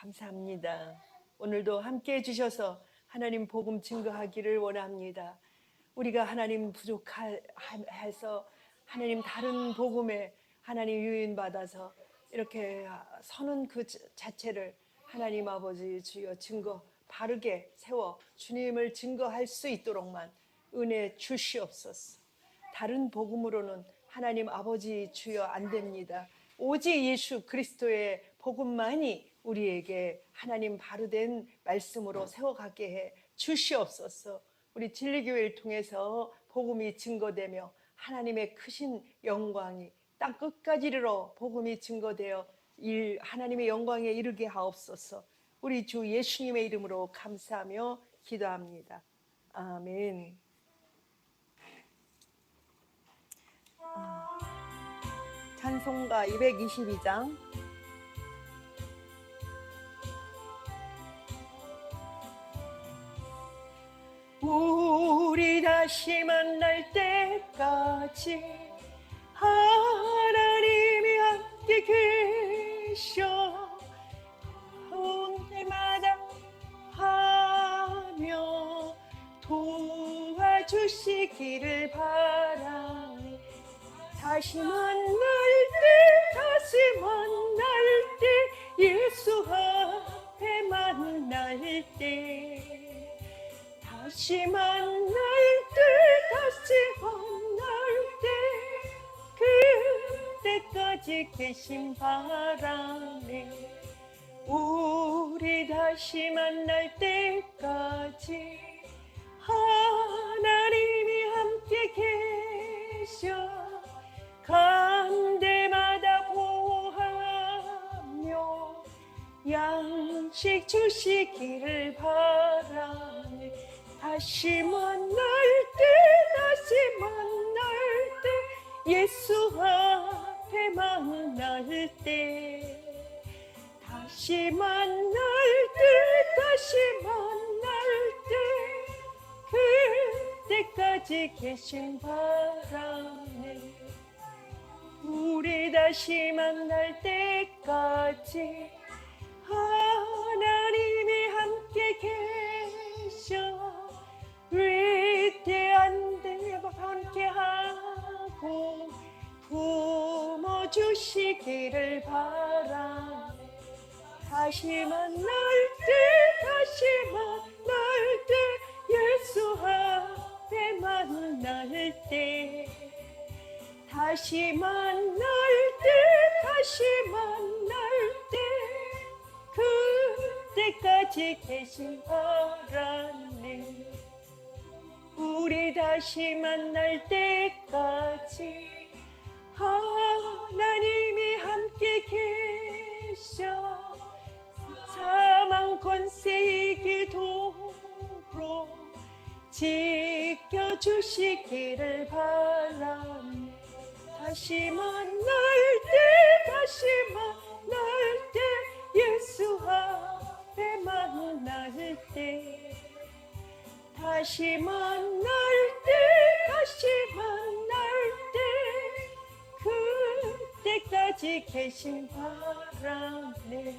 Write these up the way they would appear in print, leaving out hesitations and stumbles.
감사합니다. 오늘도 함께 해주셔서 하나님 복음 증거하기를 원합니다. 우리가 하나님 부족해서 하나님 다른 복음에 하나님 유인받아서 이렇게 서는 그 자체를 하나님 아버지 주여 증거 바르게 세워 주님을 증거할 수 있도록만 은혜 주시옵소서. 다른 복음으로는 하나님 아버지 주여 안 됩니다. 오직 예수 그리스도의 복음만이 우리에게 하나님 바르된 말씀으로 세워가게 해 주시옵소서. 우리 진리교회를 통해서 복음이 증거되며 하나님의 크신 영광이 땅 끝까지 이르러 복음이 증거되어 하나님의 영광에 이르게 하옵소서. 우리 주 예수님의 이름으로 감사하며 기도합니다. 아멘. 찬송가 222장. 우리 다시 만날 때까지 하나님이 함께 계셔 온 때마다 하며 도와주시기를 바라니 다시 만날 때 예수 앞에 만날 때 다시 만날 때 그때까지 계신 바람에 우리 다시 만날 때까지 하나님이 함께 계셔 간 데마다 보호하며 양식 주시기를 바라네. 다시 만날 때 예수 앞에 만날 때 다시 만날 때 그때까지 계신 바라네. 우리 다시 만날 때까지 하나님이 함께 계셔 위대한 대박 함께하고 품어주시기를 바라네. 다시 만날 때 예수 앞에 만날 때 다시 만날 때 그때까지 계신 바라네. 우리 다시 만날 때까지 하나님이 함께 계셔 사망 권세 이기도록 지켜주시기를 바라네. 다시 만날 때 예수 앞에 만날 때 다시 만날 때 그때까지 계신 바라네.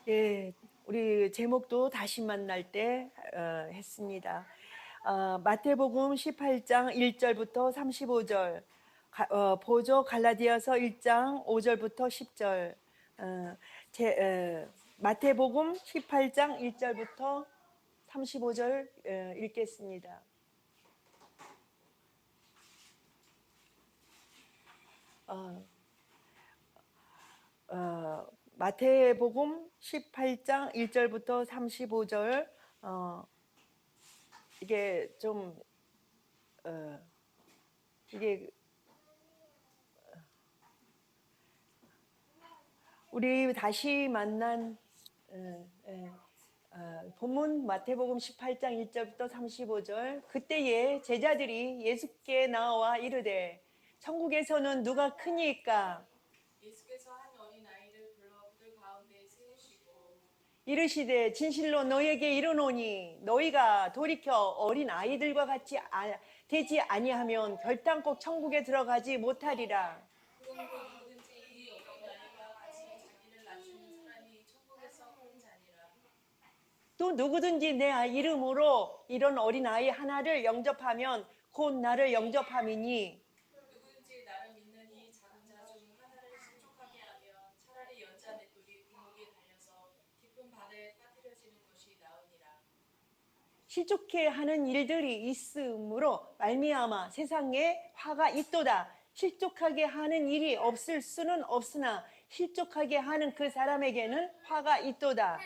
예, 우리 제목도 다시 만날 때 했습니다. 마태복음 18장 1절부터 35절, 보조 갈라디아서 1장 5절부터 10절, 마태복음 18장 1절부터 35절 읽겠습니다. 마태복음 18장 1절부터 35절 이게 좀 이게 우리 다시 만난 본문 마태복음 18장 1절부터 35절. 그때에 제자들이 예수께 나와 이르되 천국에서는 누가 크니까? 예수께서 한 어린 아이를 불러 그들 가운데 세우시고 이르시되 진실로 너희에게 이르노니 너희가 돌이켜 어린 아이들과 같이 되지 아니하면 결단코 천국에 들어가지 못하리라. 누구든지 내 이름으로 이런 어린아이 하나를 영접하면 곧 나를 영접함이니 누구든지 나를 믿는 이 작은 자 중 하나를 신족하게 하면 차라리 연자 맷돌이 굴목에 달려서 깊은 바다에 빠뜨려지는 것이 나으니라. 실족해 하는 일들이 있으므로 말미암아 세상에 화가 있도다. 실족하게 하는 일이 없을 수는 없으나 실족하게 하는 그 사람에게는 화가 있도다.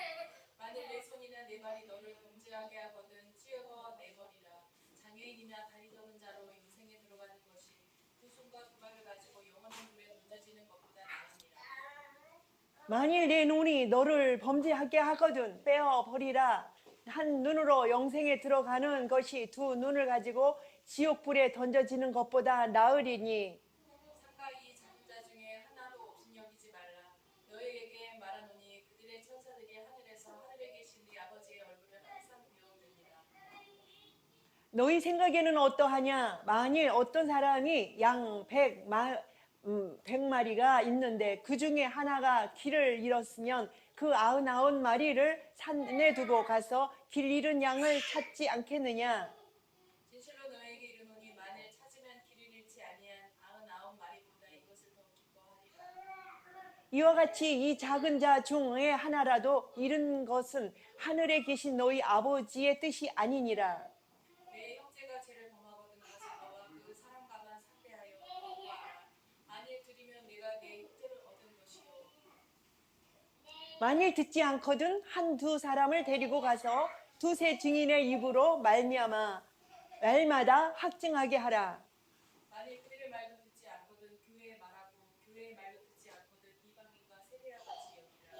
만일 내 손이나 내 발이 너를 범죄하게 하거든 찌어서 내버리라. 장애인이나 다리 저는 자로 인생에 들어가는 것이 두 손과 두 발을 가지고 영원한 불에 던져지는 것보다 나으니라. 만일 내 눈이 너를 범죄하게 하거든 빼어버리라. 한 눈으로 영생에 들어가는 것이 두 눈을 가지고 지옥불에 던져지는 것보다 나으리니 삼가 이 작은 자 중에 하나도 없인 여기지 말라. 너희에게 말하노니 그들의 천사들이 하늘에서 하늘에 계신 네 아버지의 얼굴을 항상 비워드리라. 너희 생각에는 어떠하냐? 만일 어떤 사람이 양 100마리가 있는데 그 중에 하나가 길을 잃었으면 그 99마리를 산에 두고 가서 길 잃은 양을 찾지 않겠느냐? 진실로 너희에게 이르노니 만일 찾으면 길을 잃지 아니한 99마리보다 이것을 더 기뻐하리라. 이와 같이 이 작은 자 중에 하나라도 잃은 것은 하늘에 계신 너희 아버지의 뜻이 아니니라. 내 형제가 죄를 범하거든 가서 너와 그 사람과만 상대하여 거부하라. 만일 들이면 내가 내 형제를 얻은 것이요. 만일 듣지 않거든 한두 사람을 데리고 가서 두세 증인의 입으로 말미암아 말마다 확증하게 하라. 만일 그들의 말도 듣지 않거든 교회의 말하고 교회의 말도 듣지 않거든 이방인과 세례와 같이 여기라.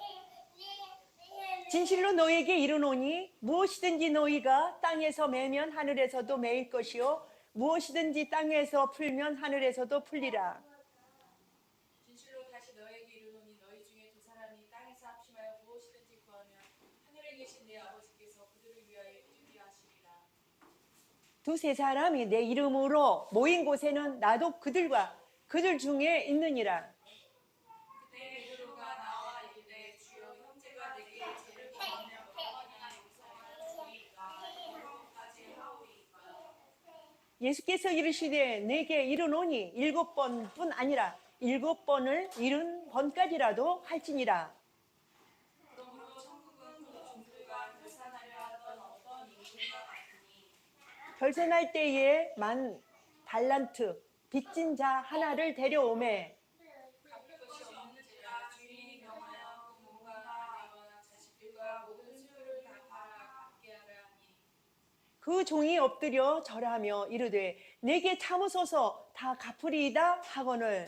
진실로 너에게 이르노니 무엇이든지 너희가 땅에서 매면 하늘에서도 매일 것이요 무엇이든지 땅에서 풀면 하늘에서도 풀리라. 진실로 다시 너에게 이르노니 너희 중에 두 사람이 땅에서 합심하여 무엇이든지 구하면 하늘에 계신 내 아버지께서 그들을 위하여 이루게 하시리라. 두세 사람이 내 이름으로 모인 곳에는 나도 그들 중에 있느니라. 그때 베드로가 나와 이르되 주여 형제가 내게 죄를 범하면 얼마나 용서하여 주리까 이렇게까지 하오리까. 예수께서 이르시되 내게 이르노니 7번뿐 아니라 7번을 70번까지라도 할지니라. 그러므로 천국은 그 종들과 결산하려 하던 어떤 인물과 같으니 결산할 때에 만 달란트 빚진 자 하나를 데려오매 갚을 것이 없는 자가 주인이 명하여 그 몸과 아내와 자식들과 모든 소유를 다 팔아 갚게 하라 하니 그 종이 엎드려 절하며 이르되 내게 참으소서 다 갚으리이다 하거늘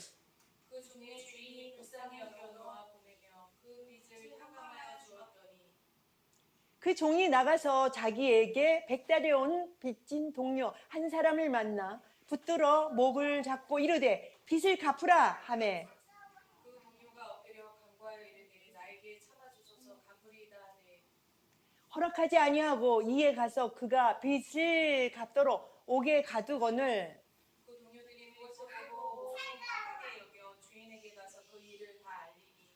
그 종의 주인이 불쌍히 여겨 놓아 보내며 그 빚을 탕감하여 주었더니 그 종이 나가서 자기에게 백달에 빚진 동료 한 사람을 만나 붙들어 목을 잡고 이르되 빚을 갚으라 하매 그 동료가 엎드려 간구하여 이르되 나에게 참아주소서 갚으리이다 하되 허락하지 아니하고 이에 가서 그가 빚을 갚도록 옥에 가두거늘 그 동료들이 무엇을 보고 옥에 착하게 여겨 주인에게 가서 그 일을 다 알리니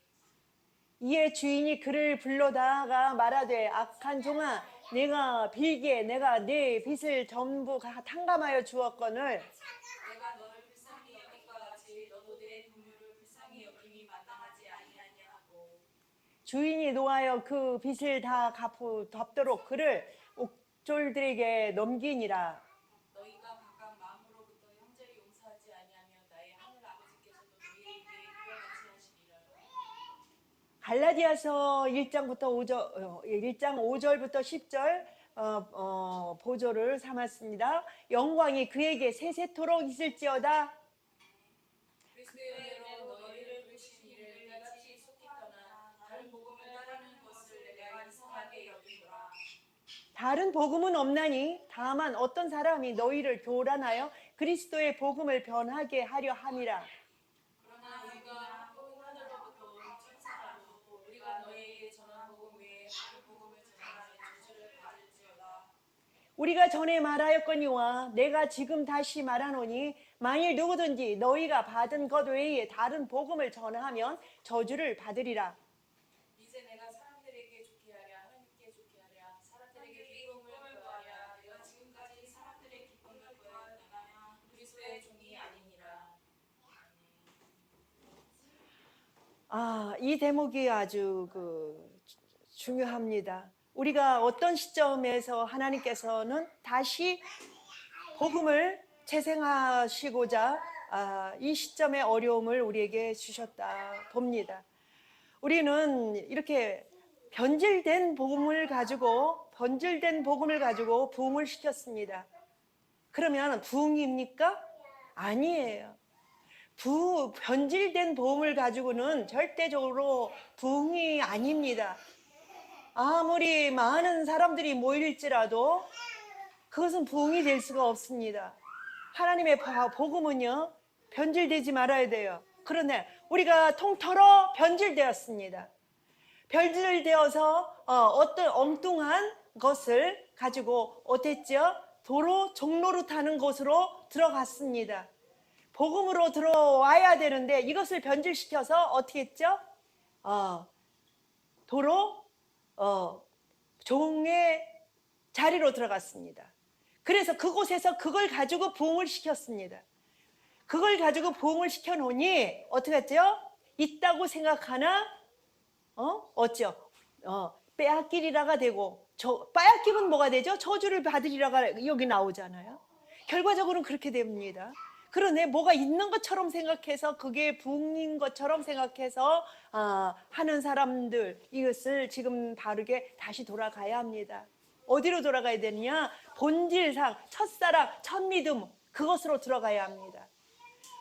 이에 주인이 그를 불러다가 말하되 악한 종아 내가 빌게 내가 네 빚을 전부 탕감하여 주었거늘 내가 너를 불쌍히 여긴과 같이 너도 내 동료를 불쌍히 여김이 마땅하지 아니하냐 하고 주인이 노하여 그 빚을 다 갚도록 그를 옥졸들에게 넘기니라. 너희가 각각 마음으로부터 형제를 용서하지 아니하며 나의 하늘 아버지께서도 너희에게 이와 같이 하시리라. 갈라디아서 1장 5절부터 10절 보조를 삼았습니다. 영광이 그에게 세세토록 있을지어다. 그리스도의 대로 너희를 부르신 이를 같이 속히 떠나 다른 복음을 따르는 것을 내가 이상하게 여기노라. 다른 복음은 없나니 다만 어떤 사람이 너희를 교란하여 그리스도의 복음을 변하게 하려 함이라. 그러나 우리가 또 하늘로부터 온 천사라도 우리가 너희에게 전한 복음 외에 다른 복음을 전하면 저주를 받을지어다. 우리가 전에 말하였거니와 내가 지금 다시 말하노니 만일 누구든지 너희가 받은 것 외에 다른 복음을 전하면 저주를 받으리라. 이제 내가 사람들에게 좋게 하랴 하나님께 좋게 하랴 이 대목이 아주 중요합니다. 우리가 어떤 시점에서 하나님께서는 다시 복음을 재생하시고자 이 시점의 어려움을 우리에게 주셨다 봅니다. 우리는 이렇게 변질된 복음을 가지고 부흥을 시켰습니다. 그러면 부흥입니까? 아니에요. 변질된 복음을 가지고는 절대적으로 부흥이 아닙니다. 아무리 많은 사람들이 모일지라도 그것은 부흥이 될 수가 없습니다. 하나님의 복음은요, 변질되지 말아야 돼요. 그런데 우리가 통틀어 변질되었습니다. 변질되어서 어떤 엉뚱한 것을 가지고 어땠죠? 도로 종로로 타는 곳으로 들어갔습니다. 복음으로 들어와야 되는데 이것을 변질시켜서 어떻게 했죠? 도로 종의 자리로 들어갔습니다. 그래서 그곳에서 그걸 가지고 부흥을 시켰습니다. 그걸 가지고 부흥을 시켜놓으니 어떻게 했죠? 있다고 생각하나 어찌요? 빼앗기리라가 되고, 빼앗기면 뭐가 되죠? 저주를 받으리라가 여기 나오잖아요. 결과적으로는 그렇게 됩니다. 그러네, 뭐가 있는 것처럼 생각해서, 그게 부흥인 것처럼 생각해서 하는 사람들, 이것을 지금 바르게 다시 돌아가야 합니다. 어디로 돌아가야 되느냐? 본질상 첫사랑, 첫믿음, 그것으로 들어가야 합니다.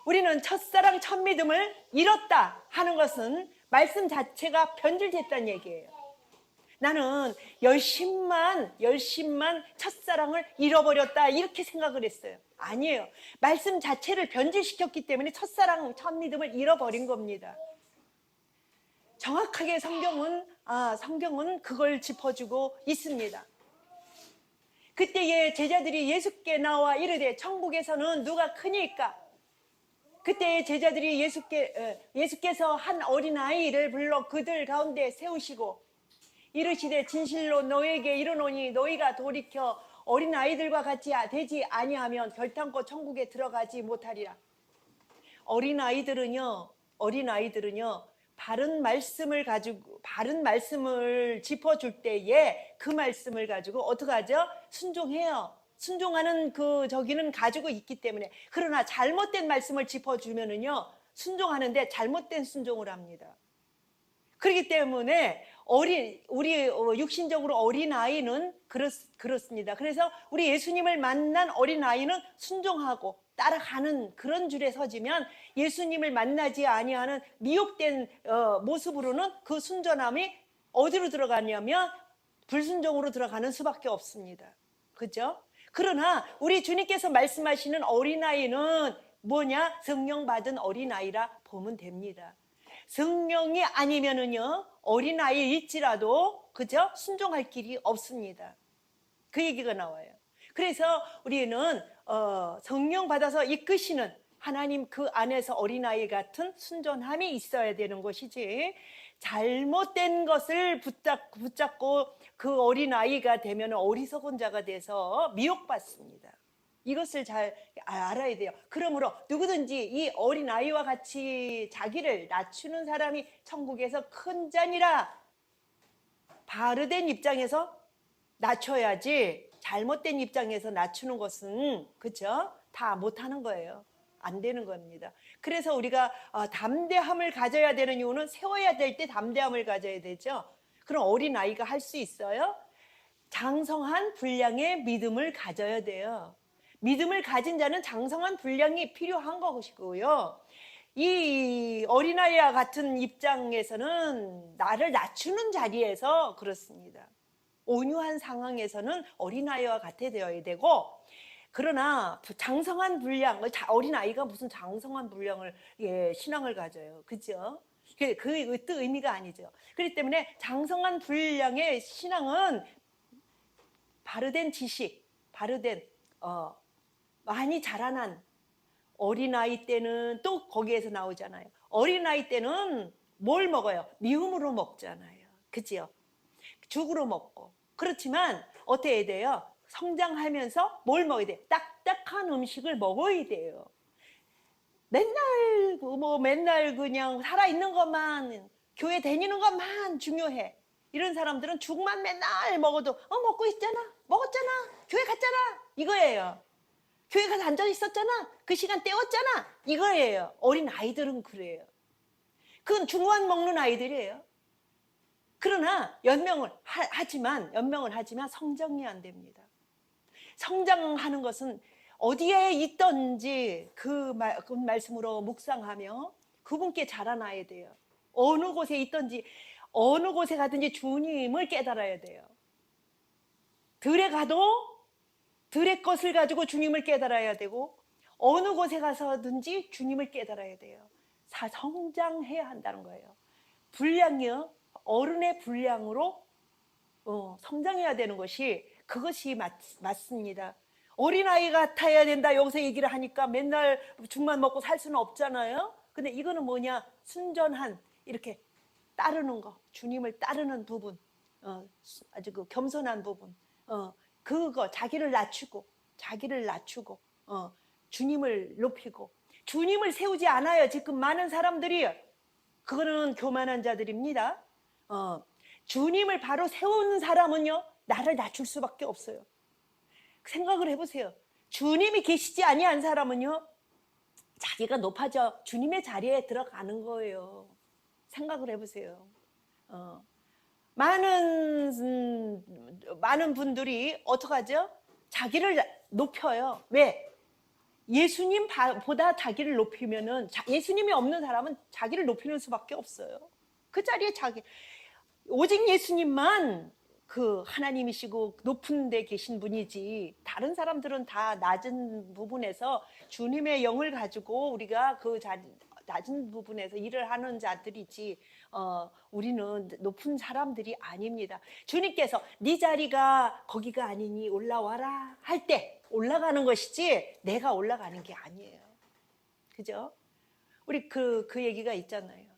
우리는 첫사랑, 첫믿음을 잃었다 하는 것은 말씀 자체가 변질됐다는 얘기예요. 나는 열심만 첫사랑을 잃어버렸다 이렇게 생각을 했어요. 아니에요. 말씀 자체를 변질시켰기 때문에 첫사랑, 첫믿음을 잃어버린 겁니다. 정확하게 성경은 그걸 짚어주고 있습니다. 그때의 제자들이 예수께 나와 이르되 천국에서는 누가 크니까? 그때 제자들이 예수께서 한 어린아이를 불러 그들 가운데 세우시고 이르시되 진실로 너에게 이르노니 너희가 돌이켜 어린아이들과 같이 되지 아니하면 결탄코 천국에 들어가지 못하리라. 어린아이들은요 바른 말씀을 짚어줄 때에 그 말씀을 가지고 어떻게 하죠? 순종해요. 순종하는 저기는 가지고 있기 때문에. 그러나 잘못된 말씀을 짚어주면은요, 순종하는데 잘못된 순종을 합니다. 그렇기 때문에 우리 육신적으로 어린아이는 그렇습니다. 그래서 우리 예수님을 만난 어린아이는 순종하고 따라가는 그런 줄에 서지면 예수님을 만나지 아니하는 미혹된 모습으로는 그 순전함이 어디로 들어가냐면 불순종으로 들어가는 수밖에 없습니다. 그죠? 그러나 우리 주님께서 말씀하시는 어린아이는 뭐냐? 성령 받은 어린아이라 보면 됩니다. 성령이 아니면은요, 어린아이일지라도, 그죠? 순종할 길이 없습니다. 그 얘기가 나와요. 그래서 우리는, 성령 받아서 이끄시는 하나님 그 안에서 어린아이 같은 순전함이 있어야 되는 것이지, 잘못된 것을 붙잡고 그 어린아이가 되면 어리석은 자가 돼서 미혹받습니다. 이것을 잘 알아야 돼요. 그러므로 누구든지 이 어린아이와 같이 자기를 낮추는 사람이 천국에서 큰 자니라. 바르된 입장에서 낮춰야지 잘못된 입장에서 낮추는 것은 그렇죠? 다 못하는 거예요. 안 되는 겁니다. 그래서 우리가 담대함을 가져야 되는 이유는 세워야 될 때 담대함을 가져야 되죠. 그럼 어린아이가 할 수 있어요? 장성한 분량의 믿음을 가져야 돼요. 믿음을 가진 자는 장성한 분량이 필요한 것이고요. 이 어린아이와 같은 입장에서는 나를 낮추는 자리에서 그렇습니다. 온유한 상황에서는 어린아이와 같아 되어야 되고, 그러나 장성한 분량, 어린아이가 무슨 장성한 분량을 신앙을 가져요. 그죠? 그 의미가 아니죠. 그렇기 때문에 장성한 분량의 신앙은 바르된 지식, 많이 자라난 어린아이 때는 또 거기에서 나오잖아요. 어린아이 때는 뭘 먹어요? 미움으로 먹잖아요. 그치요? 죽으로 먹고. 그렇지만 어떻게 해야 돼요? 성장하면서 뭘 먹어야 돼요? 딱딱한 음식을 먹어야 돼요. 맨날 그냥 살아있는 것만, 교회 다니는 것만 중요해. 이런 사람들은 죽만 맨날 먹어도, 먹고 있잖아. 먹었잖아. 교회 갔잖아. 이거예요. 교회 가서 앉아 있었잖아. 그 시간 때웠잖아. 이거예요. 어린 아이들은 그래요. 그건 죽만 먹는 아이들이에요. 그러나 연명을 하지만 성장이 안 됩니다. 성장하는 것은 어디에 있든지 그 말씀으로 묵상하며 그분께 자라나야 돼요. 어느 곳에 있든지 어느 곳에 가든지 주님을 깨달아야 돼요. 들에 가도 들의 것을 가지고 주님을 깨달아야 되고 어느 곳에 가서든지 주님을 깨달아야 돼요. 성장해야 한다는 거예요. 분량이요. 어른의 분량으로 성장해야 되는 것이 그것이 맞습니다. 어린아이 같아야 된다 여기서 얘기를 하니까 맨날 죽만 먹고 살 수는 없잖아요. 근데 이거는 뭐냐, 순전한 이렇게 따르는 거, 주님을 따르는 부분, 아주 그 겸손한 부분, 그거 자기를 낮추고 주님을 높이고 주님을 세우지 않아요. 지금 많은 사람들이 그거는 교만한 자들입니다. 주님을 바로 세우는 사람은요, 나를 낮출 수밖에 없어요. 생각을 해보세요. 주님이 계시지 아니한 사람은요, 자기가 높아져 주님의 자리에 들어가는 거예요. 생각을 해보세요. 많은 분들이 어떡하죠? 자기를 높여요. 왜? 예수님보다 자기를 높이면은, 예수님이 없는 사람은 자기를 높이는 수밖에 없어요. 그 자리에 오직 예수님만 그 하나님이시고 높은 데 계신 분이지, 다른 사람들은 다 낮은 부분에서 주님의 영을 가지고 우리가 그 낮은 부분에서 일을 하는 자들이지, 우리는 높은 사람들이 아닙니다. 주님께서 네 자리가 거기가 아니니 올라와라 할 때 올라가는 것이지 내가 올라가는 게 아니에요. 그죠? 우리 그 얘기가 있잖아요.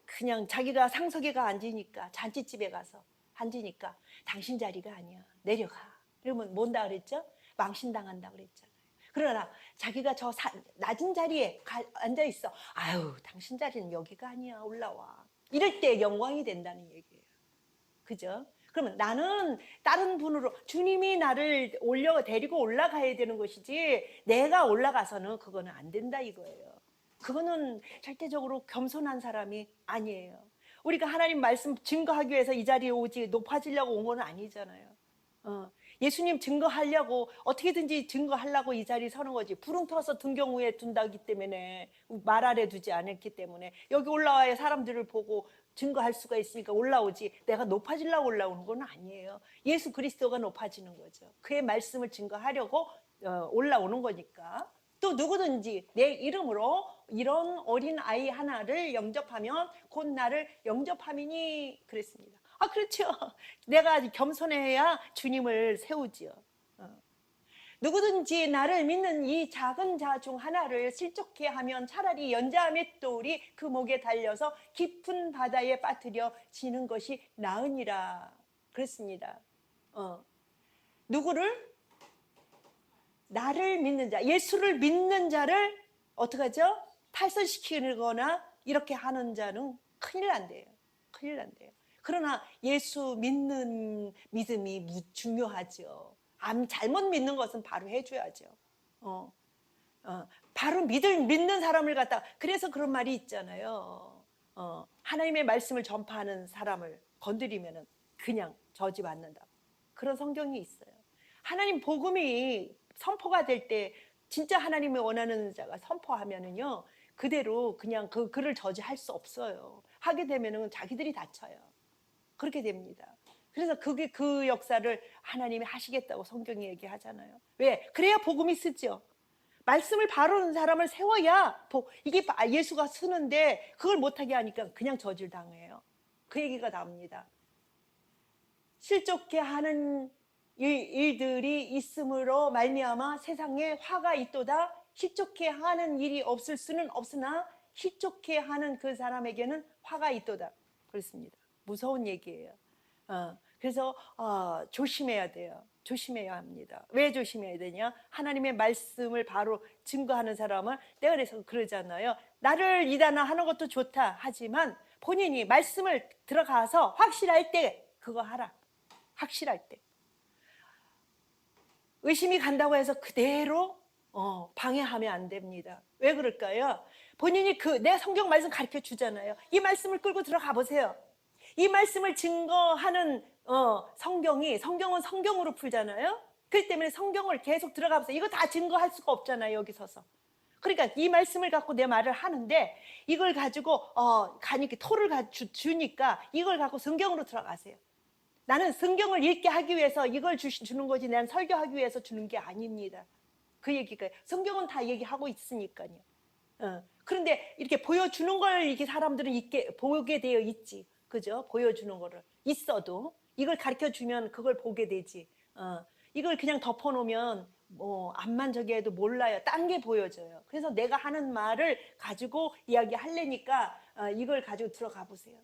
그냥 자기가 상석에가 앉으니까, 잔치집에 가서 앉으니까 당신 자리가 아니야, 내려가. 그러면 뭔다 그랬죠? 망신당한다 그랬잖아요. 그러나 자기가 저 낮은 자리에 앉아 있어. 아유, 당신 자리는 여기가 아니야, 올라와. 이럴 때 영광이 된다는 얘기예요. 그죠? 그러면 나는 다른 분으로, 주님이 나를 데리고 올라가야 되는 것이지 내가 올라가서는 그거는 안 된다 이거예요. 그거는 절대적으로 겸손한 사람이 아니에요. 우리가 하나님 말씀 증거하기 위해서 이 자리에 오지 높아지려고 온 건 아니잖아요. 예수님 증거하려고, 어떻게든지 증거하려고 이 자리에 서는 거지. 부릉 터서 등경 위에 둔다기 때문에, 말 아래 두지 않았기 때문에 여기 올라와야 사람들을 보고 증거할 수가 있으니까 올라오지, 내가 높아지려고 올라오는 건 아니에요. 예수 그리스도가 높아지는 거죠. 그의 말씀을 증거하려고 올라오는 거니까. 또 누구든지 내 이름으로 이런 어린 아이 하나를 영접하면 곧 나를 영접함이니 그랬습니다. 그렇죠. 내가 겸손해야 주님을 세우지요. 누구든지 나를 믿는 이 작은 자 중 하나를 실족해 하면 차라리 연자 맷돌이 그 목에 달려서 깊은 바다에 빠뜨려지는 것이 나으니라 그랬습니다. 누구를? 나를 믿는 자, 예수를 믿는 자를 어떻게 하죠? 탈선시키거나 이렇게 하는 자는 큰일 난대요. 큰일 난대요. 그러나 예수 믿는 믿음이 중요하죠. 잘못 믿는 것은 바로 해줘야죠. 바로 믿는 사람을 갖다가, 그래서 그런 말이 있잖아요. 하나님의 말씀을 전파하는 사람을 건드리면은 그냥 저지받는다. 그런 성경이 있어요. 하나님 복음이 선포가 될 때 진짜 하나님이 원하는 자가 선포하면은요, 그대로 그냥 그 글을 저지할 수 없어요. 하게 되면은 자기들이 다쳐요. 그렇게 됩니다. 그래서 그게 그 역사를 하나님이 하시겠다고 성경이 얘기하잖아요. 왜? 그래야 복음이 쓰죠. 말씀을 바르는 사람을 세워야 이게 예수가 쓰는데 그걸 못하게 하니까 그냥 저질당해요. 그 얘기가 나옵니다. 실족해 하는 일들이 있으므로 말미암아 세상에 화가 있도다. 실족해 하는 일이 없을 수는 없으나 실족해 하는 그 사람에게는 화가 있도다. 그렇습니다. 무서운 얘기예요. 그래서 조심해야 돼요. 조심해야 합니다. 왜 조심해야 되냐? 하나님의 말씀을 바로 증거하는 사람은, 내가 그래서 그러잖아요. 나를 이단하는 것도 좋다 하지만 본인이 말씀을 들어가서 확실할 때 그거 하라. 확실할 때. 의심이 간다고 해서 그대로 방해하면 안 됩니다. 왜 그럴까요? 본인이 내 성경 말씀 가르쳐 주잖아요. 이 말씀을 끌고 들어가 보세요. 이 말씀을 증거하는 성경은 성경으로 풀잖아요. 그렇기 때문에 성경을 계속 들어가 보세요. 이거 다 증거할 수가 없잖아요, 여기 서서. 그러니까 이 말씀을 갖고 내 말을 하는데 이걸 가지고 가니까 토를 주니까 이걸 갖고 성경으로 들어가세요. 나는 성경을 읽게 하기 위해서 이걸 주는 거지, 난 설교하기 위해서 주는 게 아닙니다. 그 얘기가, 성경은 다 얘기하고 있으니까요. 그런데 이렇게 보여주는 걸 이렇게 사람들은 보게 되어 있지. 그죠? 보여주는 거를. 있어도 이걸 가르쳐 주면 그걸 보게 되지. 이걸 그냥 덮어놓으면 앞만 저기 해도 몰라요. 딴 게 보여져요. 그래서 내가 하는 말을 가지고 이야기하려니까 이걸 가지고 들어가 보세요.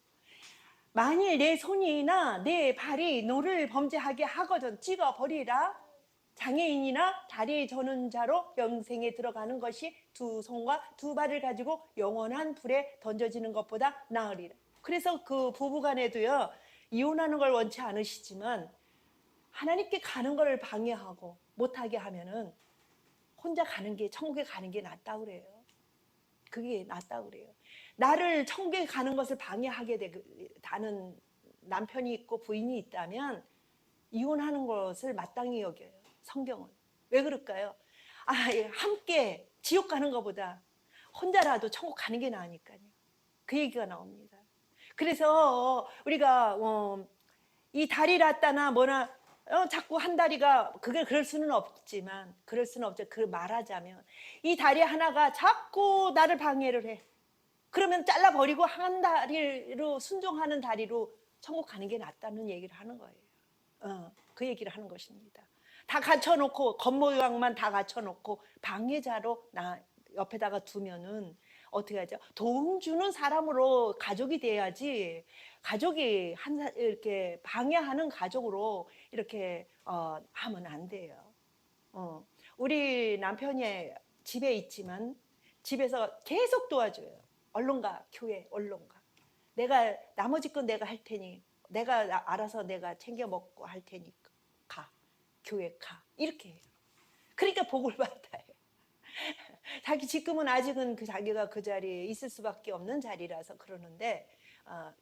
만일 내 손이나 내 발이 너를 범죄하게 하거든 찍어버리라. 장애인이나 다리 저는 자로 영생에 들어가는 것이 두 손과 두 발을 가지고 영원한 불에 던져지는 것보다 나으리라. 그래서 그 부부간에도요, 이혼하는 걸 원치 않으시지만 하나님께 가는 걸 방해하고 못하게 하면은 혼자 가는 게, 천국에 가는 게 낫다 그래요. 그게 낫다 그래요. 나를 천국에 가는 것을 방해하게 되는 남편이 있고 부인이 있다면 이혼하는 것을 마땅히 여겨요, 성경은. 왜 그럴까요? 함께 지옥 가는 것보다 혼자라도 천국 가는 게 나으니까요. 그 얘기가 나옵니다. 그래서 우리가 이 다리 났다나 뭐나 자꾸 한 다리가, 그게 그럴 수는 없지만, 그럴 수는 없죠. 그 말하자면 이 다리 하나가 자꾸 나를 방해를 해. 그러면 잘라버리고 한 다리로, 순종하는 다리로 천국 가는 게 낫다는 얘기를 하는 거예요. 그 얘기를 하는 것입니다. 다 갖춰놓고, 겉모양만 다 갖춰놓고 방해자로 옆에다가 두면은 어떻게 하죠? 도움 주는 사람으로 가족이 돼야지, 가족이 이렇게 방해하는 가족으로 이렇게 하면 안 돼요. 우리 남편이 집에 있지만 집에서 계속 도와줘요. 얼른 가, 교회 얼른 가. 내가 나머지 건 내가 할 테니, 내가 알아서 내가 챙겨 먹고 할 테니까 가, 교회 가, 이렇게 해요. 그러니까 복을 받아요. 자기 지금은 아직은 자기가 그 자리에 있을 수밖에 없는 자리라서 그러는데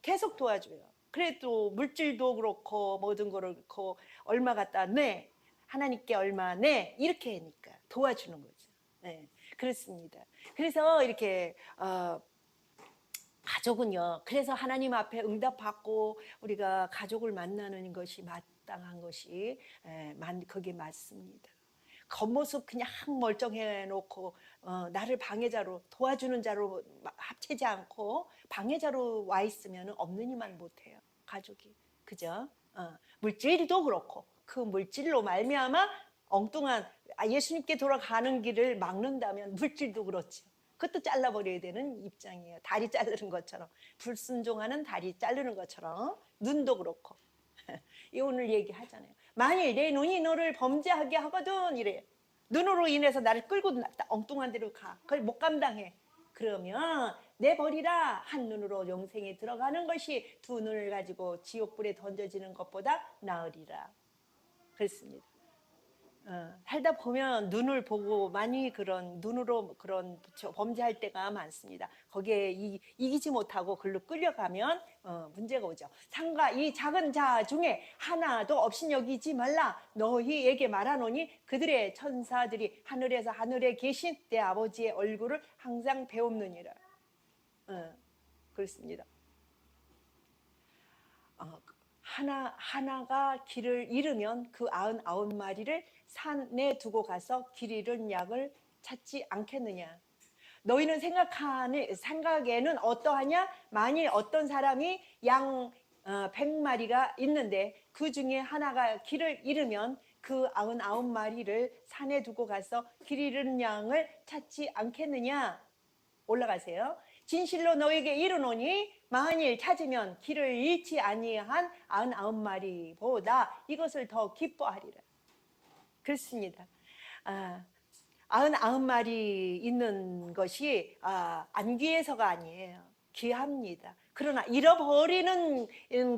계속 도와줘요. 그래도 물질도 그렇고 모든 거를 그렇고 얼마 갖다 내, 하나님께 얼마 내, 이렇게 하니까 도와주는 거죠. 네, 그렇습니다. 그래서 이렇게 가족은요, 그래서 하나님 앞에 응답받고 우리가 가족을 만나는 것이 마땅한 것이, 그게 맞습니다. 겉모습 그냥 멀쩡해 놓고 나를 방해자로, 도와주는 자로 합치지 않고 방해자로 와 있으면 없는 이만 못해요, 가족이. 그죠? 물질도 그렇고 그 물질로 말미암아 엉뚱한 예수님께 돌아가는 길을 막는다면 물질도 그렇죠. 그것도 잘라버려야 되는 입장이에요. 다리 자르는 것처럼, 불순종하는 다리 자르는 것처럼. 눈도 그렇고. 이 오늘 얘기하잖아요. 만일 내 눈이 너를 범죄하게 하거든, 이래요. 눈으로 인해서 나를 끌고 엉뚱한 데로 가. 그걸 못 감당해. 그러면 내버리라. 한 눈으로 영생에 들어가는 것이 두 눈을 가지고 지옥불에 던져지는 것보다 나으리라. 그렇습니다. 살다 보면 눈을 보고 많이 눈으로 범죄할 때가 많습니다. 거기에 이기지 못하고 글로 끌려가면 문제가 오죠. 상가 이 작은 자 중에 하나도 없인 여기지 말라. 너희에게 말하노니 그들의 천사들이 하늘에 계신 내 아버지의 얼굴을 항상 배웁느니라. 그렇습니다. 하나가 길을 잃으면 그 99마리를 산에 두고 가서 길 잃은 양을 찾지 않겠느냐. 너희는 생각에는 어떠하냐? 만일 어떤 사람이 양 100마리가 있는데 그 중에 하나가 길을 잃으면 그 99마리를 산에 두고 가서 길 잃은 양을 찾지 않겠느냐. 올라가세요. 진실로 너에게 이르노니 만일 찾으면 길을 잃지 아니한 99마리보다 이것을 더 기뻐하리라. 그렇습니다. 아흔 마리 있는 것이 안 귀해서가 아니에요. 귀합니다. 그러나 잃어버리는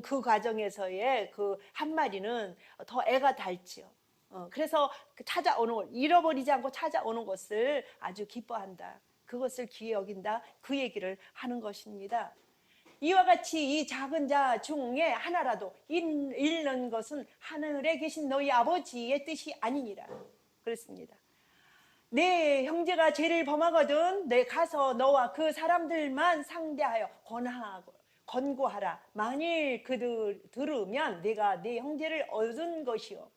그 과정에서의 그 한 마리는 더 애가 닳지요. 그래서 찾아오는 것, 잃어버리지 않고 찾아오는 것을 아주 기뻐한다. 그것을 귀히 여긴다. 그 얘기를 하는 것입니다. 이와 같이 이 작은 자 중에 하나라도 잃는 것은 하늘에 계신 너희 아버지의 뜻이 아니니라. 그렇습니다. 내 형제가 죄를 범하거든 내 가서 너와 그 사람들만 상대하여 권고하라. 만일 그들 들으면 내가 내 형제를 얻은 것이요.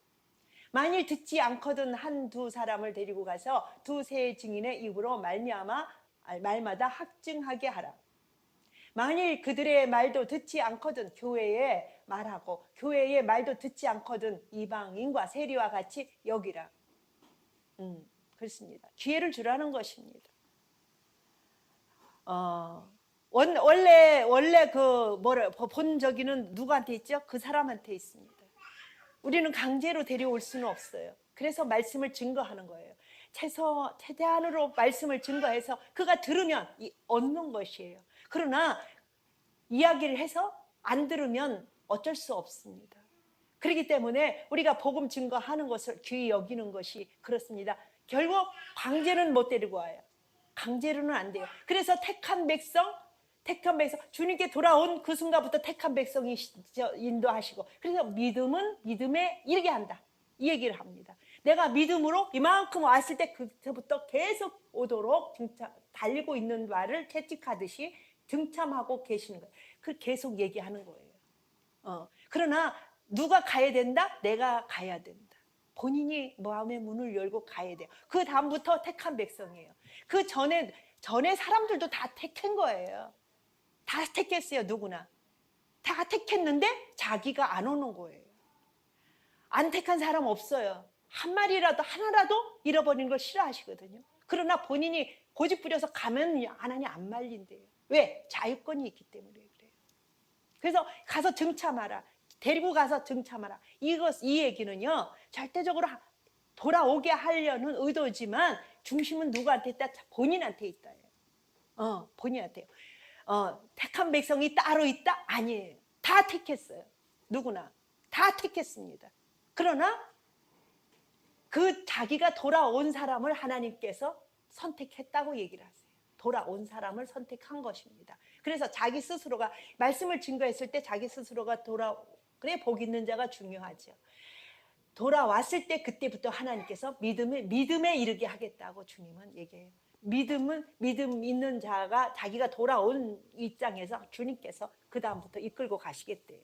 만일 듣지 않거든 한두 사람을 데리고 가서 두세 증인의 입으로 말마다 확증하게 하라. 만일 그들의 말도 듣지 않거든 교회에 말하고 교회의 말도 듣지 않거든 이방인과 세리와 같이 여기라. 그렇습니다. 기회를 주라는 것입니다. 원래 본적이는 누구한테 있죠? 그 사람한테 있습니다. 우리는 강제로 데려올 수는 없어요. 그래서 말씀을 증거하는 거예요. 최대한으로 말씀을 증거해서 그가 들으면 얻는 것이에요. 그러나 이야기를 해서 안 들으면 어쩔 수 없습니다. 그렇기 때문에 우리가 복음 증거하는 것을 귀히 여기는 것이 그렇습니다. 결국 강제는 못 데리고 와요. 강제로는 안 돼요. 그래서 택한 백성 주님께 돌아온 그 순간부터 택한 백성이 인도하시고, 그래서 믿음은 믿음에 이르게 한다, 이 얘기를 합니다. 내가 믿음으로 이만큼 왔을 때 그때부터 계속 오도록 달리고 있는 말을 채찍하듯이 등참하고 계시는 거예요. 그 계속 얘기하는 거예요. 그러나 누가 가야 된다? 내가 가야 된다. 본인이 마음의 문을 열고 가야 돼요. 그 다음부터 택한 백성이에요. 그 전에 사람들도 다 택한 거예요. 다 택했어요. 누구나 다 택했는데 자기가 안 오는 거예요. 안 택한 사람 없어요. 한 마리라도 하나라도 잃어버리는 걸 싫어하시거든요. 그러나 본인이 고집 부려서 가면 하나님 안 말린대요. 왜? 자유권이 있기 때문에 그래요. 그래서 가서 등참하라. 데리고 가서 등참하라. 이 얘기는요, 절대적으로 돌아오게 하려는 의도지만 중심은 누구한테 있다? 본인한테 있다. 본인한테요. 택한 백성이 따로 있다? 아니에요. 다 택했어요. 누구나 다 택했습니다. 그러나 그 자기가 돌아온 사람을 하나님께서 선택했다고 얘기를 하세요. 돌아온 사람을 선택한 것입니다. 그래서 자기 스스로가 말씀을 증거했을 때 자기 스스로가 그래 복 있는 자가 중요하죠. 돌아왔을 때 그때부터 하나님께서 믿음에 이르게 하겠다고 주님은 얘기해요. 믿음 있는 자가 자기가 돌아온 입장에서 주님께서 그 다음부터 이끌고 가시겠대요.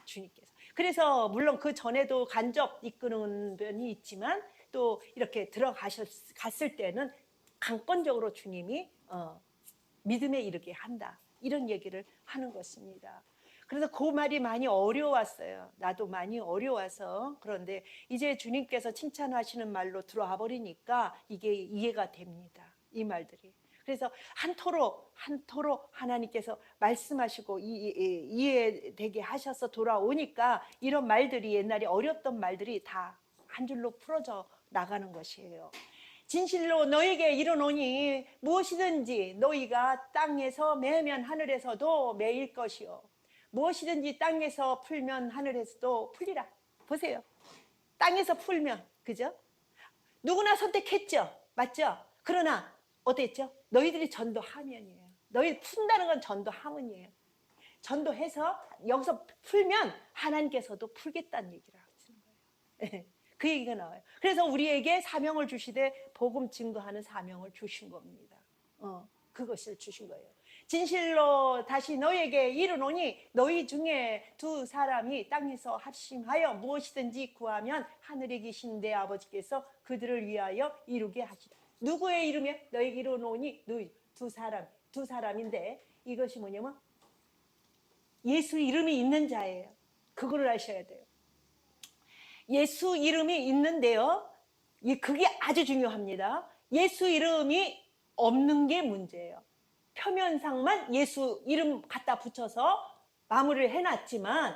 주님께서. 그래서 물론 그 전에도 간접 이끄는 면이 있지만 또 이렇게 갔을 때는 강권적으로 주님이 믿음에 이르게 한다, 이런 얘기를 하는 것입니다. 그래서 그 말이 많이 어려웠어요. 나도 많이 어려워서. 그런데 이제 주님께서 칭찬하시는 말로 들어와 버리니까 이게 이해가 됩니다. 이 말들이. 그래서 한토록 하나님께서 말씀하시고 이해되게 하셔서 돌아오니까 이런 말들이, 옛날에 어렵던 말들이 다 한 줄로 풀어져 나가는 것이에요. 진실로 너에게 이르노니 무엇이든지 너희가 땅에서 매면 하늘에서도 매일 것이요, 무엇이든지 땅에서 풀면 하늘에서도 풀리라. 보세요. 땅에서 풀면, 그죠? 누구나 선택했죠. 맞죠? 그러나 어땠죠? 너희들이 전도하면이에요. 너희 푼다는 건 전도하면이에요. 전도해서 여기서 풀면 하나님께서도 풀겠다는 얘기를 하시는 거예요. 그 얘기가 나와요. 그래서 우리에게 사명을 주시되 복음 증거하는 사명을 주신 겁니다. 그것을 주신 거예요. 진실로 다시 너에게 이르노니 너희 중에 두 사람이 땅에서 합심하여 무엇이든지 구하면 하늘에 계신 내 아버지께서 그들을 위하여 이루게 하시라. 누구의 이름이요? 너에게 이르노니 너희 두 사람인데 이것이 뭐냐면 예수 이름이 있는 자예요. 그거를 아셔야 돼요. 예수 이름이 있는데요, 그게 아주 중요합니다. 예수 이름이 없는 게 문제예요. 표면상만 예수 이름 갖다 붙여서 마무리를 해놨지만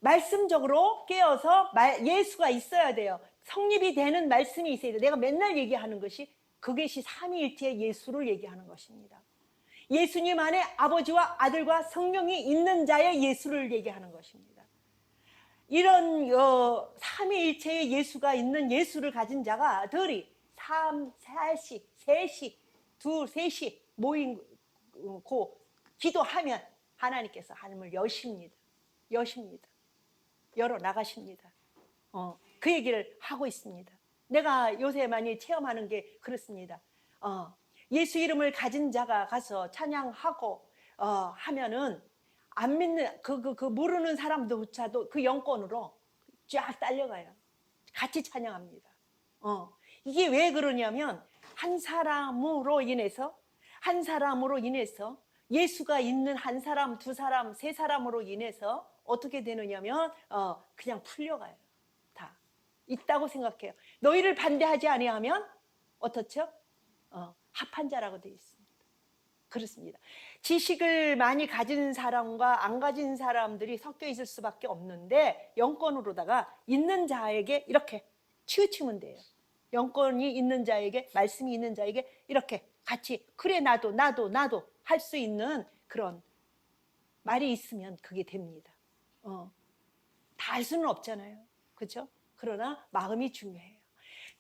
말씀적으로 깨어서 예수가 있어야 돼요. 성립이 되는 말씀이 있어야 돼. 내가 맨날 얘기하는 것이 그것이 삼위일체의 예수를 얘기하는 것입니다. 예수님 안에 아버지와 아들과 성령이 있는 자의 예수를 얘기하는 것입니다. 이런 삼위일체의 예수가 있는 예수를 가진 자가 들이 3, 4씩, 3씩, 2, 3씩 모이고 기도하면 하나님께서 하늘을 여십니다. 열어 나가십니다. 그 얘기를 하고 있습니다. 내가 요새 많이 체험하는 게 그렇습니다. 예수 이름을 가진 자가 가서 찬양하고 하면은 안 믿는 그 모르는 사람도조차도 그 영권으로 쫙 딸려가요. 같이 찬양합니다. 이게 왜 그러냐면 한 사람으로 인해서 예수가 있는 한 사람, 두 사람, 세 사람으로 인해서 어떻게 되느냐면 그냥 풀려가요. 다 있다고 생각해요. 너희를 반대하지 아니하면 어떻죠? 합한 자라고 되어 있습니다. 그렇습니다. 지식을 많이 가진 사람과 안 가진 사람들이 섞여 있을 수밖에 없는데 영권으로다가 있는 자에게 이렇게 치우치면 돼요. 영권이 있는 자에게, 말씀이 있는 자에게 이렇게 같이 그래 나도 할 수 있는 그런 말이 있으면 그게 됩니다. 다 할 수는 없잖아요. 그렇죠? 그러나 마음이 중요해요.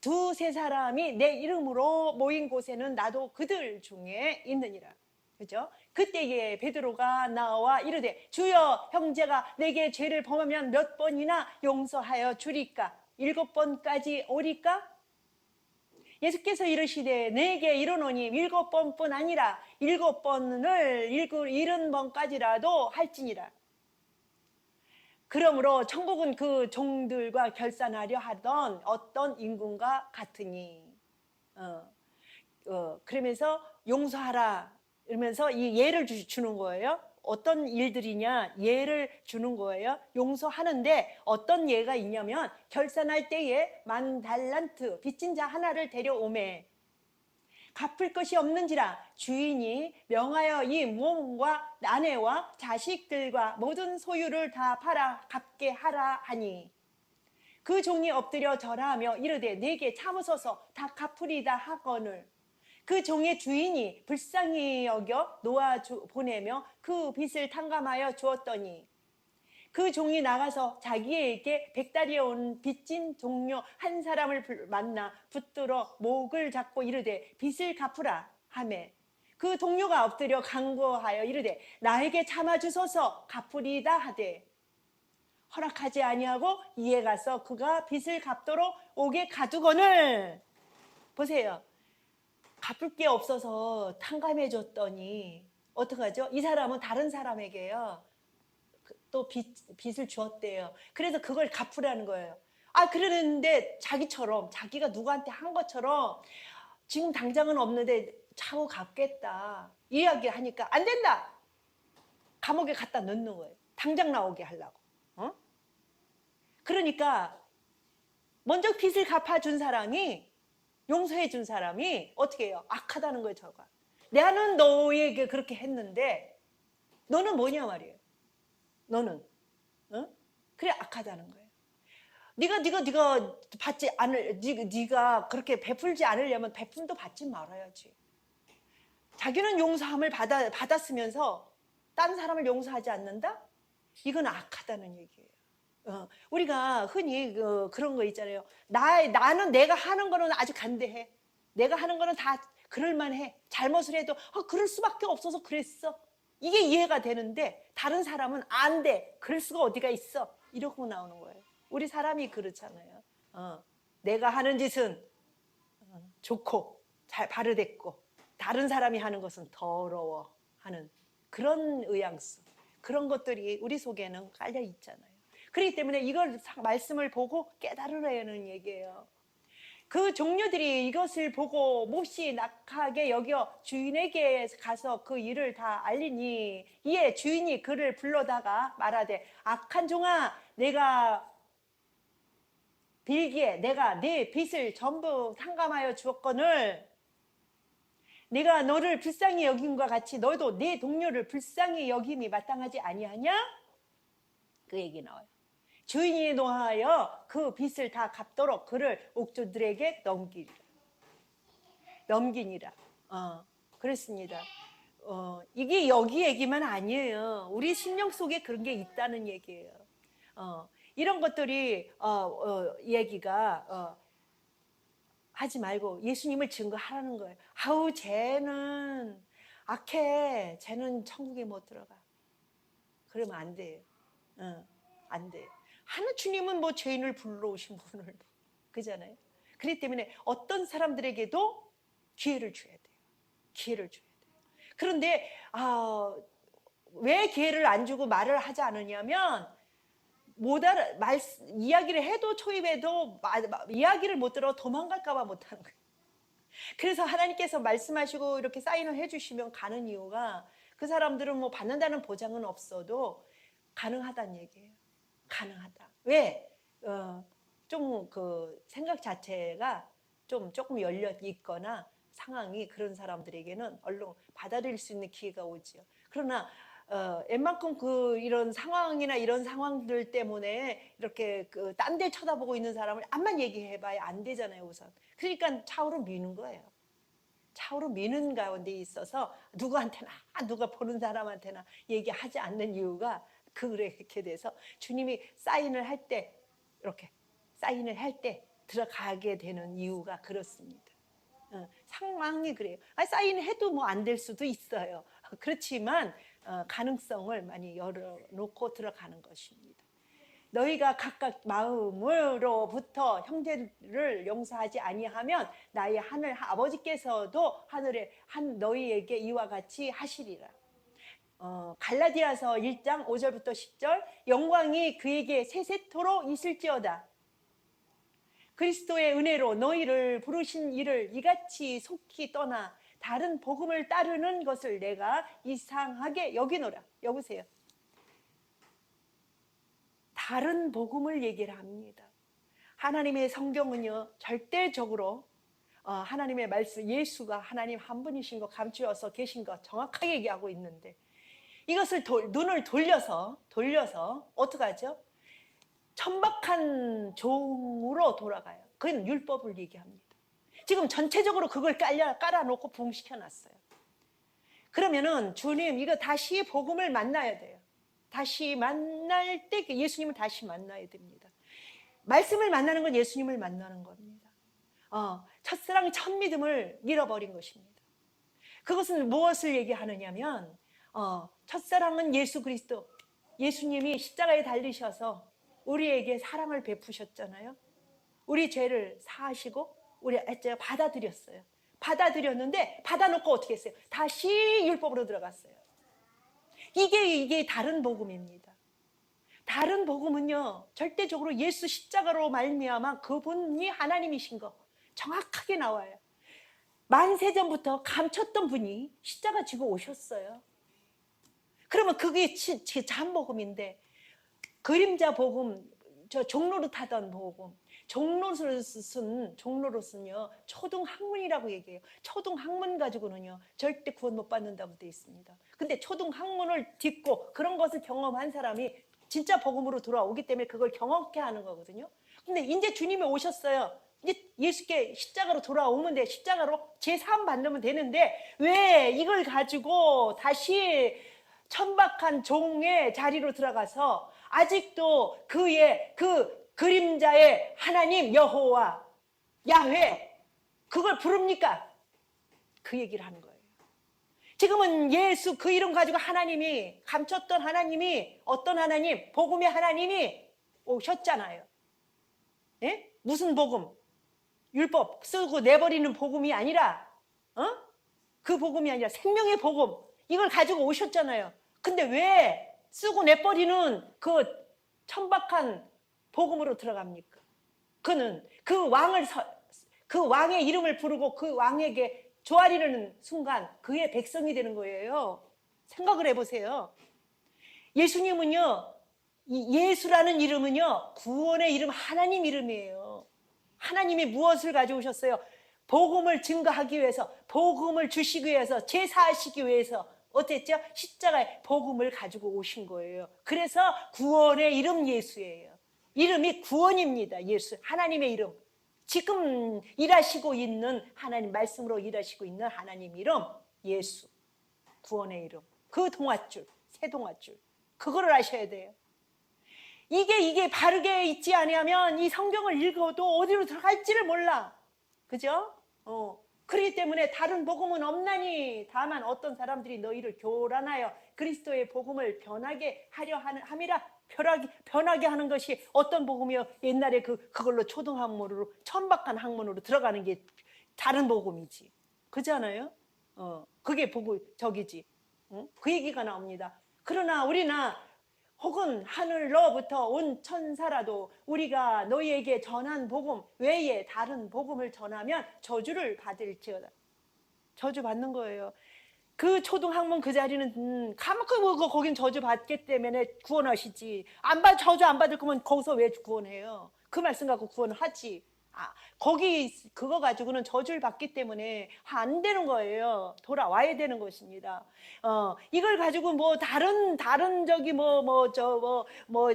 두세 사람이 내 이름으로 모인 곳에는 나도 그들 중에 있느니라. 그죠? 그때에 베드로가 나와 이르되 주여 형제가 내게 죄를 범하면 몇 번이나 용서하여 주리까? 7번까지 오리까? 예수께서 이르시되 내게 이르노니 7번뿐 아니라 7번을 70번까지라도 할지니라. 그러므로 천국은 그 종들과 결산하려 하던 어떤 인군과 같으니 그러면서 용서하라 이러면서 이 예를 주는 거예요. 어떤 일들이냐 예를 주는 거예요. 용서하는데 어떤 예가 있냐면 결산할 때에 10,000달란트 빚진 자 하나를 데려오매 갚을 것이 없는지라 주인이 명하여 이 몸과 아내와 자식들과 모든 소유를 다 팔아 갚게 하라 하니 그 종이 엎드려 절하며 이르되 내게 참으소서 다 갚으리다 하거늘 그 종의 주인이 불쌍히 여겨 놓아 보내며 그 빚을 탕감하여 주었더니 그 종이 나가서 자기에게 100달이 온 빚진 동료 한 사람을 만나 붙들어 목을 잡고 이르되 빚을 갚으라 하매 그 동료가 엎드려 간구하여 이르되 나에게 참아주소서 갚으리다 하되 허락하지 아니하고 이에 가서 그가 빚을 갚도록 오게 가두거늘. 보세요. 갚을 게 없어서 탕감해 줬더니 어떡하죠? 이 사람은 다른 사람에게요 또 빚을 주었대요. 그래서 그걸 갚으라는 거예요. 그러는데 자기가 누구한테 한 것처럼 지금 당장은 없는데 차후 갚겠다 이야기하니까 안 된다. 감옥에 갖다 넣는 거예요. 당장 나오게 하려고. 그러니까 먼저 빚을 갚아준 사람이 용서해 준 사람이 어떻게 해요? 악하다는 거예요. 저가 나는 너에게 그렇게 했는데 너는 뭐냐 말이에요. 너는 그래 악하다는 거예요. 네가 받지 않을 네가 그렇게 베풀지 않으려면 베품도 받지 말아야지. 자기는 용서함을 받았으면서 딴 사람을 용서하지 않는다? 이건 악하다는 얘기예요. 우리가 흔히 그런 거 있잖아요. 나는 내가 하는 거는 아주 간대해. 내가 하는 거는 다 그럴만해. 잘못을 해도 그럴 수밖에 없어서 그랬어. 이게 이해가 되는데 다른 사람은 안 돼. 그럴 수가 어디가 있어. 이러고 나오는 거예요. 우리 사람이 그렇잖아요. 내가 하는 짓은 좋고 잘 바르댔고 다른 사람이 하는 것은 더러워 하는 그런 의향수, 그런 것들이 우리 속에는 깔려 있잖아요. 그렇기 때문에 이걸 말씀을 보고 깨달으라는 얘기예요. 그 종류들이 이것을 보고 몹시 낙하게 여겨 주인에게 가서 그 일을 다 알리니 이에 주인이 그를 불러다가 말하되 악한 종아 내가 빌기에 내가 네 빚을 전부 탕감하여 주었거늘 내가 너를 불쌍히 여김과 같이 너도 네 동료를 불쌍히 여김이 마땅하지 아니하냐? 그 얘기 나와요. 주인이 노하여 그 빚을 다 갚도록 그를 옥조들에게 넘기니라. 그렇습니다. 이게 여기 얘기만 아니에요. 우리 심령 속에 그런 게 있다는 얘기예요. 이런 것들이 얘기가 하지 말고 예수님을 증거하라는 거예요. 아우 쟤는 악해, 쟤는 천국에 못 들어가. 그러면 안 돼요. 안 돼요. 주님은 뭐 죄인을 불러오신 분을 그잖아요. 그렇기 때문에 어떤 사람들에게도 기회를 줘야 돼요. 기회를 줘야 돼요. 그런데 왜 기회를 안 주고 말을 하지 않으냐면 이야기를 해도 초입해도 이야기를 못 들어 도망갈까 봐 못하는 거예요. 그래서 하나님께서 말씀하시고 이렇게 사인을 해주시면 가는 이유가 그 사람들은 뭐 받는다는 보장은 없어도 가능하다는 얘기예요. 가능하다. 왜? 좀 그 생각 자체가 조금 열려 있거나 상황이 그런 사람들에게는 얼른 받아들일 수 있는 기회가 오지요. 그러나 웬만큼 이런 상황이나 이런 상황들 때문에 이렇게 딴 데 쳐다보고 있는 사람을 암만 얘기해봐야 안 되잖아요, 우선. 그러니까 차후로 미는 거예요. 차후로 미는 가운데 있어서 누구한테나, 누가 보는 사람한테나 얘기하지 않는 이유가 그렇게 돼서 주님이 사인을 할 때, 이렇게 사인을 할 때 들어가게 되는 이유가 그렇습니다. 상황이 그래요. 사인해도 뭐 안 될 수도 있어요. 그렇지만 가능성을 많이 열어놓고 들어가는 것입니다. 너희가 각각 마음으로부터 형제를 용서하지 아니하면 나의 하늘 아버지께서도 하늘에 너희에게 이와 같이 하시리라. 갈라디아서 1장 5절부터 10절 영광이 그에게 세세토록 있을지어다. 그리스도의 은혜로 너희를 부르신 이를 이같이 속히 떠나 다른 복음을 따르는 것을 내가 이상하게 여기노라. 여보세요. 다른 복음을 얘기를 합니다. 하나님의 성경은요 절대적으로 하나님의 말씀, 예수가 하나님 한 분이신 거 감추어서 계신 거 정확하게 얘기하고 있는데 이것을 눈을 돌려서 어떻게 하죠? 천박한 종으로 돌아가요. 그건 율법을 얘기합니다. 지금 전체적으로 그걸 깔아놓고 부흥시켜놨어요. 그러면은 주님 이거 다시 복음을 만나야 돼요. 다시 만날 때 예수님을 다시 만나야 됩니다. 말씀을 만나는 건 예수님을 만나는 겁니다. 첫사랑 첫 믿음을 잃어버린 것입니다. 그것은 무엇을 얘기하느냐면 첫사랑은 예수 그리스도, 예수님이 십자가에 달리셔서 우리에게 사랑을 베푸셨잖아요. 우리 죄를 사하시고 우리 받아들였어요. 받아들였는데 받아놓고 어떻게 했어요? 다시 율법으로 들어갔어요. 이게 다른 복음입니다. 다른 복음은요 절대적으로 예수 십자가로 말미암아 그분이 하나님이신 거 정확하게 나와요. 만세전부터 감췄던 분이 십자가 지고 오셨어요. 그러면 그게 참 복음인데 그림자 복음, 종로릇하던 복음, 종로릇은요 초등학문이라고 얘기해요. 초등학문 가지고는요 절대 구원 못 받는다고 되어 있습니다. 근데 초등학문을 딛고 그런 것을 경험한 사람이 진짜 복음으로 돌아오기 때문에 그걸 경험케 하는 거거든요. 근데 이제 주님이 오셨어요. 이제 예수께 십자가로 돌아오면 돼. 십자가로 제사함 받으면 되는데 왜 이걸 가지고 다시 천박한 종의 자리로 들어가서 아직도 그의 그 그림자의 하나님 여호와 야훼 그걸 부릅니까? 그 얘기를 하는 거예요. 지금은 예수 그 이름 가지고 하나님이 감췄던 하나님이 어떤 하나님? 복음의 하나님이 오셨잖아요. 예? 무슨 복음? 율법 쓰고 내버리는 복음이 아니라 그 복음이 아니라 생명의 복음 이걸 가지고 오셨잖아요. 근데 왜 쓰고 내버리는 그 천박한 복음으로 들어갑니까? 그는 그 왕의 이름을 부르고 그 왕에게 조아리는 순간 그의 백성이 되는 거예요. 생각을 해보세요. 예수님은요, 예수라는 이름은요, 구원의 이름, 하나님 이름이에요. 하나님이 무엇을 가져오셨어요? 복음을 증거하기 위해서, 복음을 주시기 위해서, 제사하시기 위해서 어땠죠? 십자가에 복음을 가지고 오신 거예요. 그래서 구원의 이름 예수예요. 이름이 구원입니다. 예수, 하나님의 이름. 지금 일하시고 있는 하나님, 말씀으로 일하시고 있는 하나님 이름, 예수. 구원의 이름. 그 동아줄, 새 동아줄. 그거를 아셔야 돼요. 이게 바르게 있지 아니하면 이 성경을 읽어도 어디로 들어갈지를 몰라. 그죠? 그렇기 때문에 다른 복음은 없나니 다만 어떤 사람들이 너희를 교란하여 그리스도의 복음을 변하게 하려 함이라. 변하게 하는 것이 어떤 복음이요? 옛날에 그걸로 초등학문으로 천박한 학문으로 들어가는 게 다른 복음이지. 그렇잖아요? 그게 저기지. 그 얘기가 나옵니다. 그러나 우리나 혹은 하늘로부터 온 천사라도 우리가 너희에게 전한 복음 외에 다른 복음을 전하면 저주를 받을지어다. 저주 받는 거예요. 그 초등학문 그 자리는 가만히 거긴 저주 받기 때문에 구원하시지. 저주 안 받을 거면 거기서 왜 구원해요? 그 말씀 갖고 구원하지. 거기 그거 가지고는 저주를 받기 때문에 안 되는 거예요. 돌아와야 되는 것입니다. 이걸 가지고 뭐 다른 저기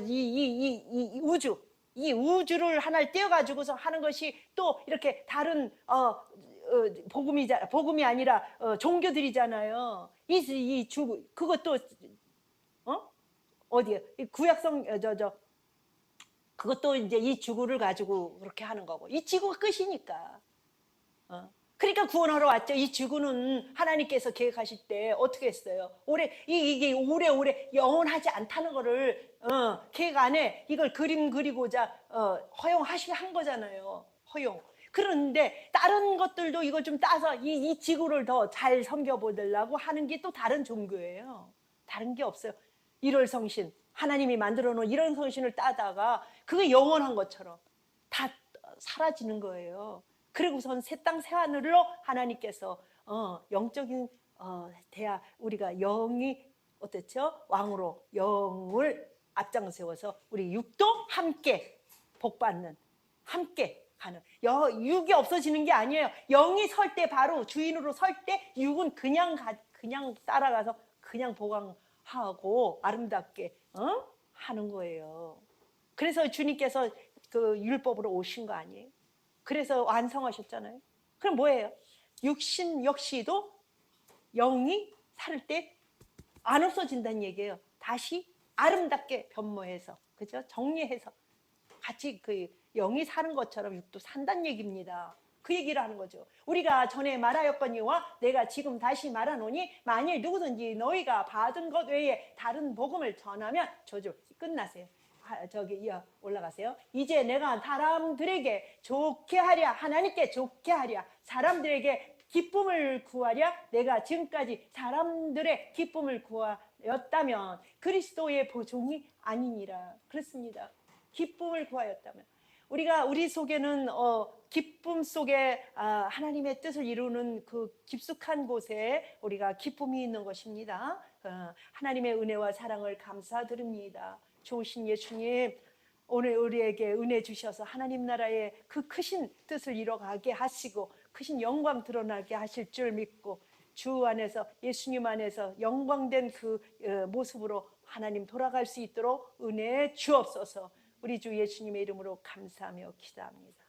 이 우주, 이 우주를 하나를 떼어 가지고서 하는 것이 또 이렇게 다른 복음이 아니라 종교들이잖아요. 그것도 어디에 구약성 그것도 이제 이 지구를 가지고 그렇게 하는 거고, 이 지구가 끝이니까. 그러니까 구원하러 왔죠. 이 지구는 하나님께서 계획하실 때 어떻게 했어요? 이게 오래 영원하지 않다는 거를 계획 안에 이걸 그림 그리고자 한 거잖아요. 허용. 그런데 다른 것들도 이걸 좀 따서 이 지구를 더 잘 섬겨보려고 하는 게 또 다른 종교예요. 다른 게 없어요. 일월성신, 하나님이 만들어 놓은 이런 성신을 따다가 그게 영원한 것처럼 다 사라지는 거예요. 그리고선 새 땅 새 하늘로 하나님께서 영적인 우리가 영이 어땠죠? 왕으로 영을 앞장 세워서 우리 육도 함께 복받는, 함께 가는. 육이 없어지는 게 아니에요. 영이 설 때, 바로 주인으로 설 때 육은 그냥 따라가서 그냥 보강하고 아름답게 하는 거예요. 그래서 주님께서 그 율법으로 오신 거 아니에요? 그래서 완성하셨잖아요. 그럼 뭐예요? 육신 역시도 영이 살 때 안 없어진다는 얘기예요. 다시 아름답게 변모해서, 그죠? 정리해서 같이 그 영이 사는 것처럼 육도 산다는 얘기입니다. 그 얘기를 하는 거죠. 우리가 전에 말하였거니와 내가 지금 다시 말하노니 만일 누구든지 너희가 받은 것 외에 다른 복음을 전하면 저주. 끝나세요. 올라가세요. 이제 내가 사람들에게 좋게 하랴, 하나님께 좋게 하랴, 사람들에게 기쁨을 구하랴. 내가 지금까지 사람들의 기쁨을 구하였다면 그리스도의 보종이 아니니라. 그렇습니다. 기쁨을 구하였다면 우리 속에는 기쁨 속에 하나님의 뜻을 이루는 그 깊숙한 곳에 우리가 기쁨이 있는 것입니다. 하나님의 은혜와 사랑을 감사드립니다. 좋으신 예수님, 오늘 우리에게 은혜 주셔서 하나님 나라의 그 크신 뜻을 이뤄가게 하시고 크신 영광 드러나게 하실 줄 믿고 주 안에서, 예수님 안에서 영광된 그 모습으로 하나님 돌아갈 수 있도록 은혜 주옵소서. 우리 주 예수님의 이름으로 감사하며 기도합니다.